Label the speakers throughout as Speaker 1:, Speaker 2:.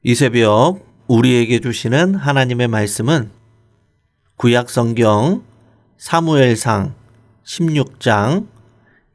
Speaker 1: 이 새벽 우리에게 주시는 하나님의 말씀은 구약 성경 사무엘상 16장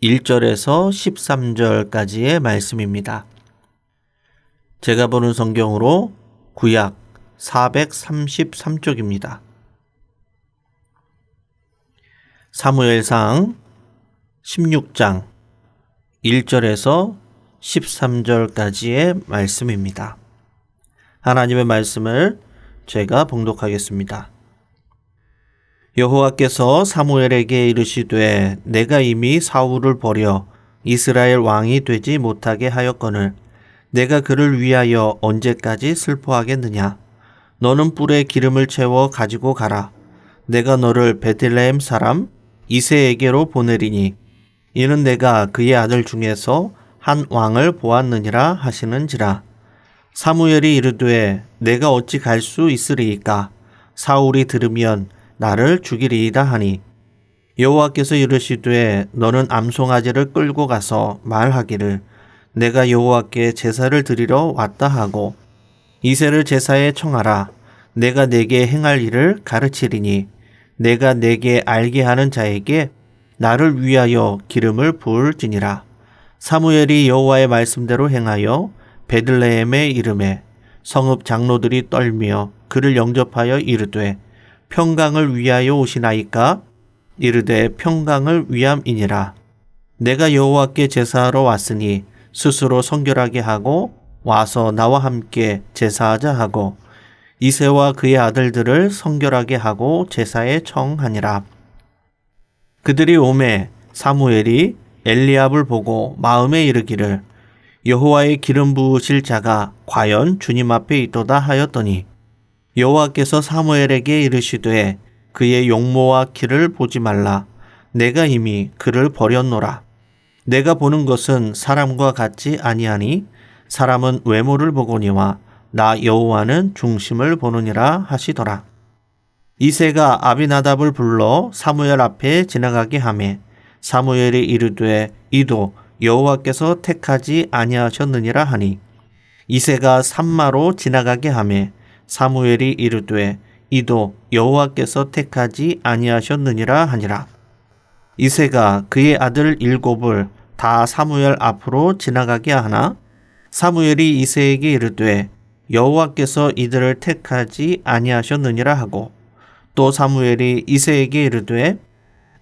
Speaker 1: 1절에서 13절까지의 말씀입니다. 제가 보는 성경으로 구약 433쪽입니다. 사무엘상 16장 1절에서 13절까지의 말씀입니다. 하나님의 말씀을 제가 봉독하겠습니다. 여호와께서 사무엘에게 이르시되 내가 이미 사울을 버려 이스라엘 왕이 되지 못하게 하였거늘 내가 그를 위하여 언제까지 슬퍼하겠느냐. 너는 뿔에 기름을 채워 가지고 가라. 내가 너를 베들레헴 사람 이새에게로 보내리니 이는 내가 그의 아들 중에서 한 왕을 보았느니라 하시는지라. 사무엘이 이르되 내가 어찌 갈 수 있으리이까. 사울이 들으면 나를 죽이리이다 하니 여호와께서 이르시되 너는 암송아지를 끌고 가서 말하기를 내가 여호와께 제사를 드리러 왔다 하고 이새를 제사에 청하라. 내가 내게 행할 일을 가르치리니 내가 내게 알게 하는 자에게 나를 위하여 기름을 부을지니라. 사무엘이 여호와의 말씀대로 행하여 베들레헴에 이르매 성읍 장로들이 떨며 그를 영접하여 이르되 평강을 위하여 오시나이까. 이르되 평강을 위함이니라. 내가 여호와께 제사하러 왔으니 스스로 성결하게 하고 와서 나와 함께 제사하자 하고 이새와 그의 아들들을 성결하게 하고 제사에 청하니라. 그들이 오매 사무엘이 엘리압을 보고 마음에 이르기를 여호와의 기름 부으실 자가 과연 주님 앞에 있도다 하였더니 여호와께서 사무엘에게 이르시되 그의 용모와 키를 보지 말라. 내가 이미 그를 버렸노라. 내가 보는 것은 사람과 같지 아니하니 사람은 외모를 보거니와 나 여호와는 중심을 보느니라 하시더라. 이새가 아비나답을 불러 사무엘 앞에 지나가게 하매 사무엘이 이르되 이도 여호와께서 택하지 아니하셨느니라 하니 이새가 산마로 지나가게 하매 사무엘이 이르되 이도 여호와께서 택하지 아니하셨느니라 하니라. 이새가 그의 아들 7을 다 사무엘 앞으로 지나가게 하나 사무엘이 이새에게 이르되 여호와께서 이들을 택하지 아니하셨느니라 하고 또 사무엘이 이새에게 이르되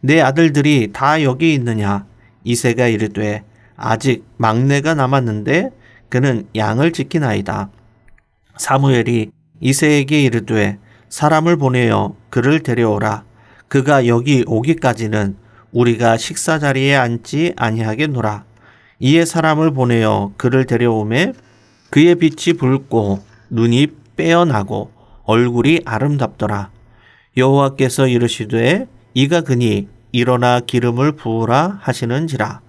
Speaker 1: 내 아들들이 다 여기 있느냐. 이새가 이르되 아직 막내가 남았는데 그는 양을 지키나이다. 사무엘이 이새에게 이르되 사람을 보내어 그를 데려오라. 그가 여기 오기까지는 우리가 식사 자리에 앉지 아니하겠노라. 이에 사람을 보내어 그를 데려오매 그의 빛이 붉고 눈이 빼어나고 얼굴이 아름답더라. 여호와께서 이르시되 이가 그니 일어나 기름을 부으라 하시는지라.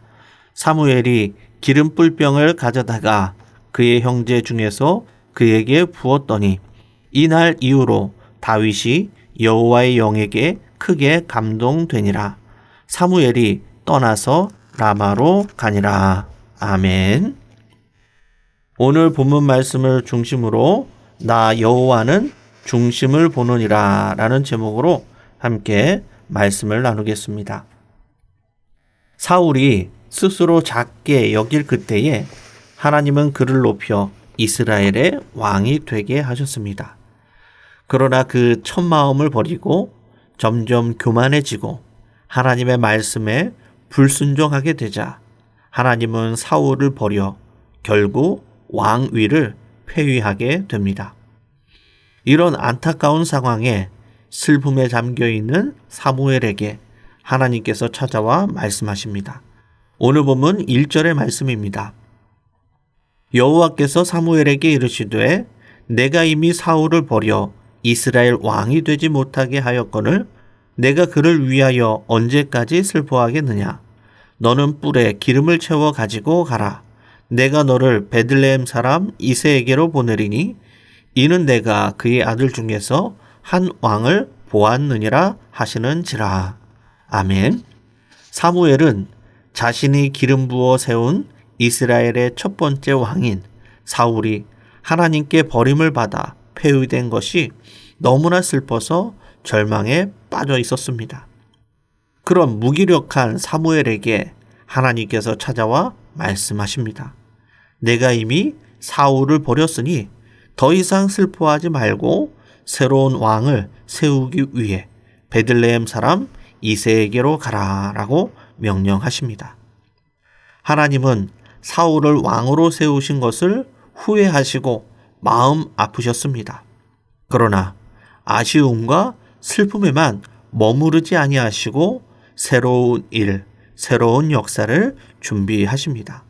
Speaker 1: 사무엘이 기름 뿔병을 가져다가 그의 형제 중에서 그에게 부었더니 이날 이후로 다윗이 여호와의 영에게 크게 감동되니라. 사무엘이 떠나서 라마로 가니라. 아멘. 오늘 본문 말씀을 중심으로 나 여호와는 중심을 보느니라 라는 제목으로 함께 말씀을 나누겠습니다. 사울이 스스로 작게 여길 그때에 하나님은 그를 높여 이스라엘의 왕이 되게 하셨습니다. 그러나 그 첫 마음을 버리고 점점 교만해지고 하나님의 말씀에 불순종하게 되자 하나님은 사울을 버려 결국 왕위를 폐위하게 됩니다. 이런 안타까운 상황에 슬픔에 잠겨있는 사무엘에게 하나님께서 찾아와 말씀하십니다. 오늘 본문 1절의 말씀입니다. 여호와께서 사무엘에게 이르시되 내가 이미 사울을 버려 이스라엘 왕이 되지 못하게 하였거늘 내가 그를 위하여 언제까지 슬퍼하겠느냐. 너는 뿔에 기름을 채워 가지고 가라. 내가 너를 베들레헴 사람 이새에게로 보내리니 이는 내가 그의 아들 중에서 한 왕을 보았느니라 하시는지라. 아멘. 사무엘은 자신이 기름 부어 세운 이스라엘의 첫 번째 왕인 사울이 하나님께 버림을 받아 폐위된 것이 너무나 슬퍼서 절망에 빠져 있었습니다. 그런 무기력한 사무엘에게 하나님께서 찾아와 말씀하십니다. 내가 이미 사울을 버렸으니 더 이상 슬퍼하지 말고 새로운 왕을 세우기 위해 베들레헴 사람 이새에게로 가라라고 명령하십니다. 하나님은 사울을 왕으로 세우신 것을 후회하시고 마음 아프셨습니다. 그러나 아쉬움과 슬픔에만 머무르지 아니하시고 새로운 일, 새로운 역사를 준비하십니다.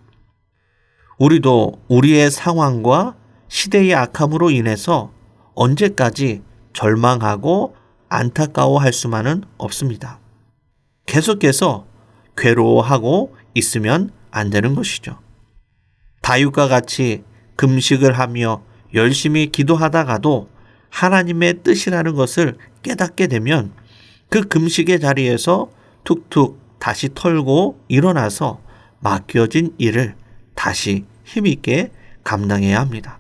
Speaker 1: 우리도 우리의 상황과 시대의 악함으로 인해서 언제까지 절망하고 안타까워할 수만은 없습니다. 계속해서 괴로워하고 있으면 안 되는 것이죠. 다윗과 같이 금식을 하며 열심히 기도하다가도 하나님의 뜻이라는 것을 깨닫게 되면 그 금식의 자리에서 툭툭 다시 털고 일어나서 맡겨진 일을 다시 힘있게 감당해야 합니다.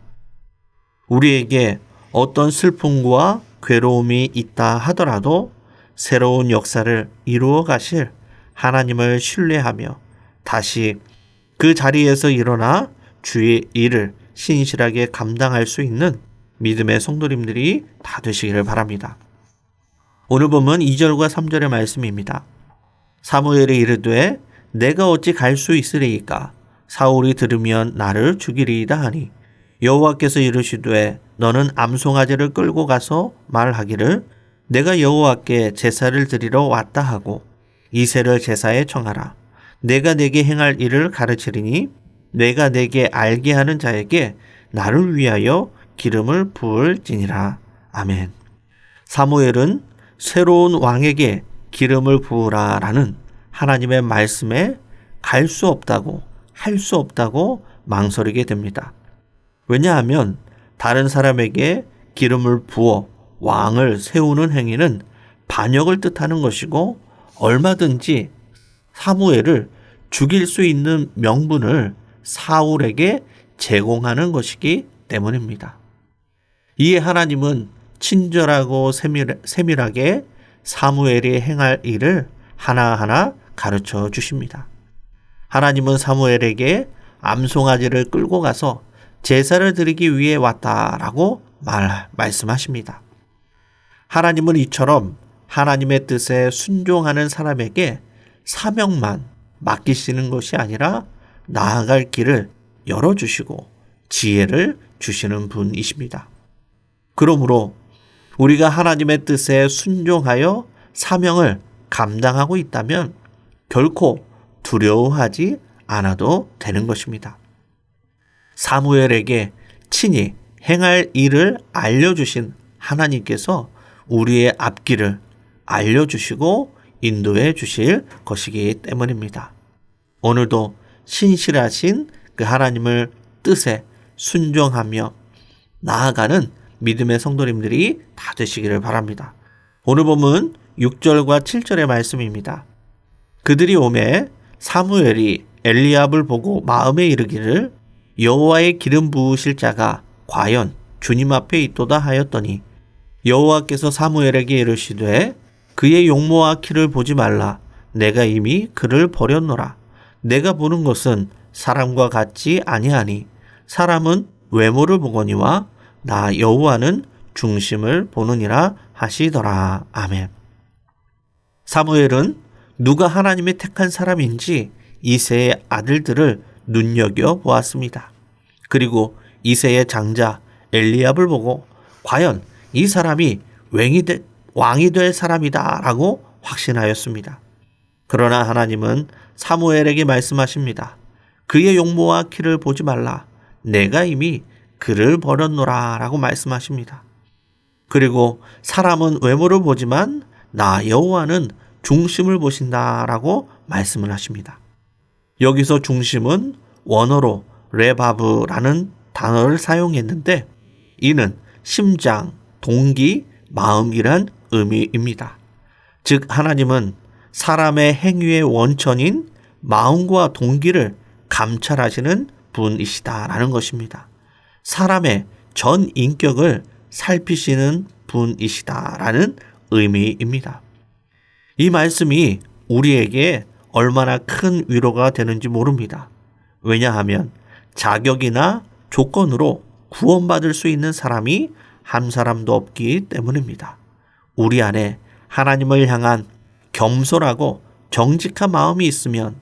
Speaker 1: 우리에게 어떤 슬픔과 괴로움이 있다 하더라도 새로운 역사를 이루어 가실 하나님을 신뢰하며 다시 그 자리에서 일어나 주의 일을 신실하게 감당할 수 있는 믿음의 성도님들이 다 되시기를 바랍니다. 오늘 본문 2절과 3절의 말씀입니다. 사무엘이 이르되 내가 어찌 갈 수 있으리이까 사울이 들으면 나를 죽이리이다 하니 여호와께서 이르시되 너는 암송아지를 끌고 가서 말하기를 내가 여호와께 제사를 드리러 왔다 하고 이새를 제사에 청하라. 내가 내게 행할 일을 가르치리니 내가 내게 알게 하는 자에게 나를 위하여 기름을 부을지니라. 아멘. 사무엘은 새로운 왕에게 기름을 부으라 라는 하나님의 말씀에 갈 수 없다고 할 수 없다고 망설이게 됩니다. 왜냐하면 다른 사람에게 기름을 부어 왕을 세우는 행위는 반역을 뜻하는 것이고 얼마든지 사무엘을 죽일 수 있는 명분을 사울에게 제공하는 것이기 때문입니다. 이에 하나님은 친절하고 세밀하게 사무엘이 행할 일을 하나하나 가르쳐 주십니다. 하나님은 사무엘에게 암송아지를 끌고 가서 제사를 드리기 위해 왔다라고 말씀하십니다. 하나님은 이처럼 하나님의 뜻에 순종하는 사람에게 사명만 맡기시는 것이 아니라 나아갈 길을 열어주시고 지혜를 주시는 분이십니다. 그러므로 우리가 하나님의 뜻에 순종하여 사명을 감당하고 있다면 결코 두려워하지 않아도 되는 것입니다. 사무엘에게 친히 행할 일을 알려주신 하나님께서 우리의 앞길을 알려주시고 인도해 주실 것이기 때문입니다. 오늘도 신실하신 그 하나님을 뜻에 순종하며 나아가는 믿음의 성도님들이 다 되시기를 바랍니다. 오늘 본문 6절과 7절의 말씀입니다. 그들이 오매 사무엘이 엘리압을 보고 마음에 이르기를 여호와의 기름 부으실 자가 과연 주님 앞에 있도다 하였더니 여호와께서 사무엘에게 이르시되 그의 용모와 키를 보지 말라. 내가 이미 그를 버렸노라. 내가 보는 것은 사람과 같지 아니하니 사람은 외모를 보거니와 나 여호와는 중심을 보느니라 하시더라. 아멘. 사무엘은 누가 하나님의 택한 사람인지 이새의 아들들을 눈여겨보았습니다. 그리고 이새의 장자 엘리압을 보고 과연 이 사람이 왕이 될 사람이다 라고 확신하였습니다. 그러나 하나님은 사무엘에게 말씀하십니다. 그의 용모와 키를 보지 말라. 내가 이미 그를 버렸노라 라고 말씀하십니다. 그리고 사람은 외모를 보지만 나 여호와는 중심을 보신다 라고 말씀을 하십니다. 여기서 중심은 원어로 레바브라는 단어를 사용했는데 이는 심장, 동기, 마음이란 의미입니다. 즉 하나님은 사람의 행위의 원천인 마음과 동기를 감찰하시는 분이시다라는 것입니다. 사람의 전 인격을 살피시는 분이시다라는 의미입니다. 이 말씀이 우리에게 얼마나 큰 위로가 되는지 모릅니다. 왜냐하면 자격이나 조건으로 구원받을 수 있는 사람이 한 사람도 없기 때문입니다. 우리 안에 하나님을 향한 겸손하고 정직한 마음이 있으면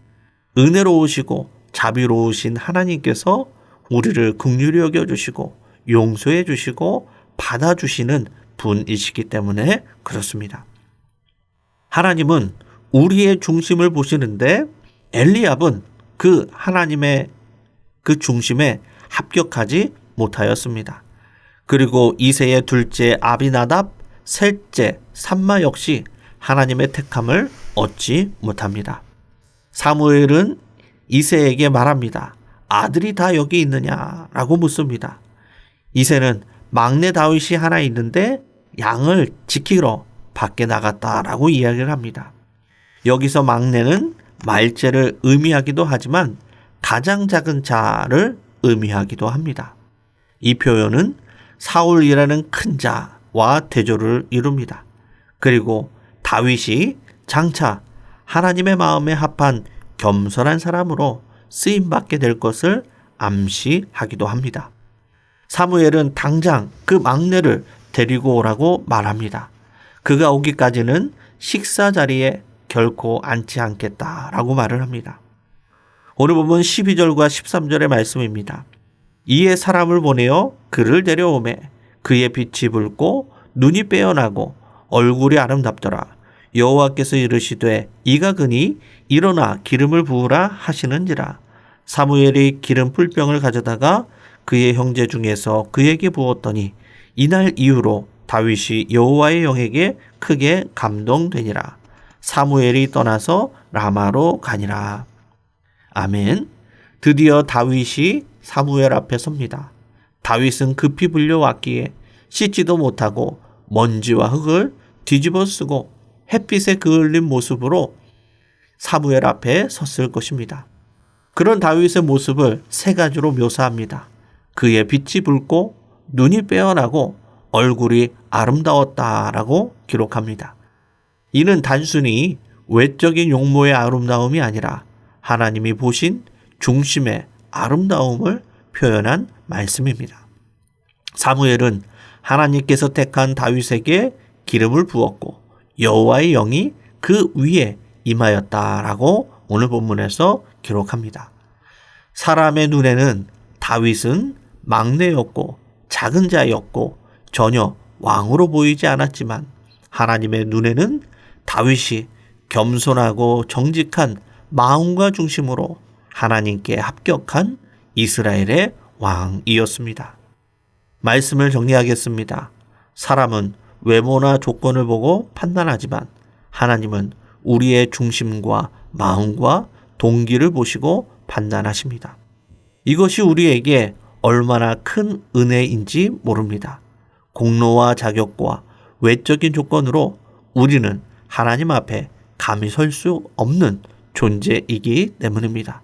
Speaker 1: 은혜로우시고 자비로우신 하나님께서 우리를 긍휼히 여겨주시고 용서해 주시고 받아주시는 분이시기 때문에 그렇습니다. 하나님은 우리의 중심을 보시는데 엘리압은 그 하나님의 그 중심에 합격하지 못하였습니다. 그리고 이새의 둘째 아비나답, 셋째 삼마 역시 하나님의 택함을 얻지 못합니다. 사무엘은 이새에게 말합니다. 아들이 다 여기 있느냐라고 묻습니다. 이새는 막내 다윗이 하나 있는데 양을 지키러 밖에 나갔다라고 이야기를 합니다. 여기서 막내는 말째를 의미하기도 하지만 가장 작은 자를 의미하기도 합니다. 이 표현은 사울이라는 큰 자와 대조를 이룹니다. 그리고 다윗이 장차 하나님의 마음에 합한 겸손한 사람으로 쓰임받게 될 것을 암시하기도 합니다. 사무엘은 당장 그 막내를 데리고 오라고 말합니다. 그가 오기까지는 식사 자리에 결코 앉지 않겠다라고 말을 합니다. 오늘 본문 12절과 13절의 말씀입니다. 이에 사람을 보내어 그를 데려오매 그의 빛이 붉고 눈이 빼어나고 얼굴이 아름답더라. 여호와께서 이르시되 이가 그니 일어나 기름을 부으라 하시는지라. 사무엘이 기름 풀병을 가져다가 그의 형제 중에서 그에게 부었더니 이날 이후로 다윗이 여호와의 영에게 크게 감동되니라. 사무엘이 떠나서 라마로 가니라. 아멘. 드디어 다윗이 사무엘 앞에 섭니다. 다윗은 급히 불려왔기에 씻지도 못하고 먼지와 흙을 뒤집어 쓰고 햇빛에 그을린 모습으로 사무엘 앞에 섰을 것입니다. 그런 다윗의 모습을 세 가지로 묘사합니다. 그의 빛이 붉고 눈이 빼어나고 얼굴이 아름다웠다라고 기록합니다. 이는 단순히 외적인 용모의 아름다움이 아니라 하나님이 보신 중심의 아름다움을 표현한 말씀입니다. 사무엘은 하나님께서 택한 다윗에게 기름을 부었고 여호와의 영이 그 위에 임하였다라고 오늘 본문에서 기록합니다. 사람의 눈에는 다윗은 막내였고 작은 자였고 전혀 왕으로 보이지 않았지만 하나님의 눈에는 다윗이 겸손하고 정직한 마음과 중심으로 하나님께 합격한 이스라엘의 왕이었습니다. 말씀을 정리하겠습니다. 사람은 외모나 조건을 보고 판단하지만 하나님은 우리의 중심과 마음과 동기를 보시고 판단하십니다. 이것이 우리에게 얼마나 큰 은혜인지 모릅니다. 공로와 자격과 외적인 조건으로 우리는 하나님 앞에 감히 설 수 없는 존재이기 때문입니다.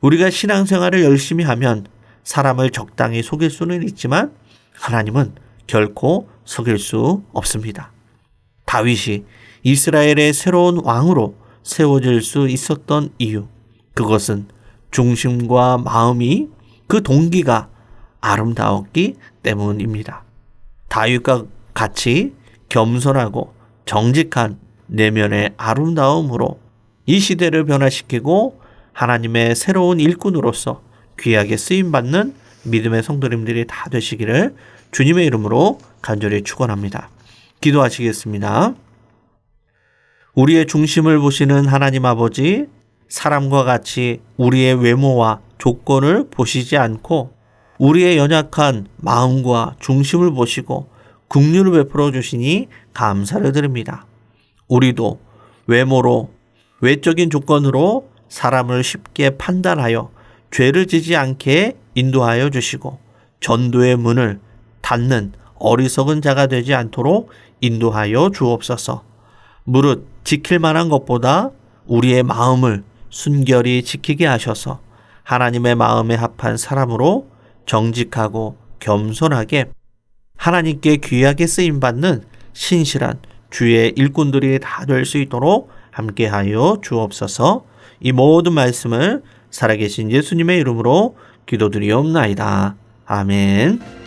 Speaker 1: 우리가 신앙생활을 열심히 하면 사람을 적당히 속일 수는 있지만 하나님은 결코 속일 수 없습니다. 다윗이 이스라엘의 새로운 왕으로 세워질 수 있었던 이유, 그것은 중심과 마음이 그 동기가 아름다웠기 때문입니다. 다윗과 같이 겸손하고 정직한 내면의 아름다움으로 이 시대를 변화시키고 하나님의 새로운 일꾼으로서 귀하게 쓰임받는 믿음의 성도님들이 다 되시기를 주님의 이름으로 간절히 축원합니다. 기도하시겠습니다. 우리의 중심을 보시는 하나님 아버지, 사람과 같이 우리의 외모와 조건을 보시지 않고 우리의 연약한 마음과 중심을 보시고 긍휼을 베풀어 주시니 감사를 드립니다. 우리도 외모로 외적인 조건으로 사람을 쉽게 판단하여 죄를 지지 않게 인도하여 주시고 전도의 문을 닫는 어리석은 자가 되지 않도록 인도하여 주옵소서. 무릇 지킬 만한 것보다 우리의 마음을 순결히 지키게 하셔서 하나님의 마음에 합한 사람으로 정직하고 겸손하게 하나님께 귀하게 쓰임받는 신실한 주의 일꾼들이 다 될 수 있도록 함께하여 주옵소서. 이 모든 말씀을 살아계신 예수님의 이름으로 기도드리옵나이다. 아멘.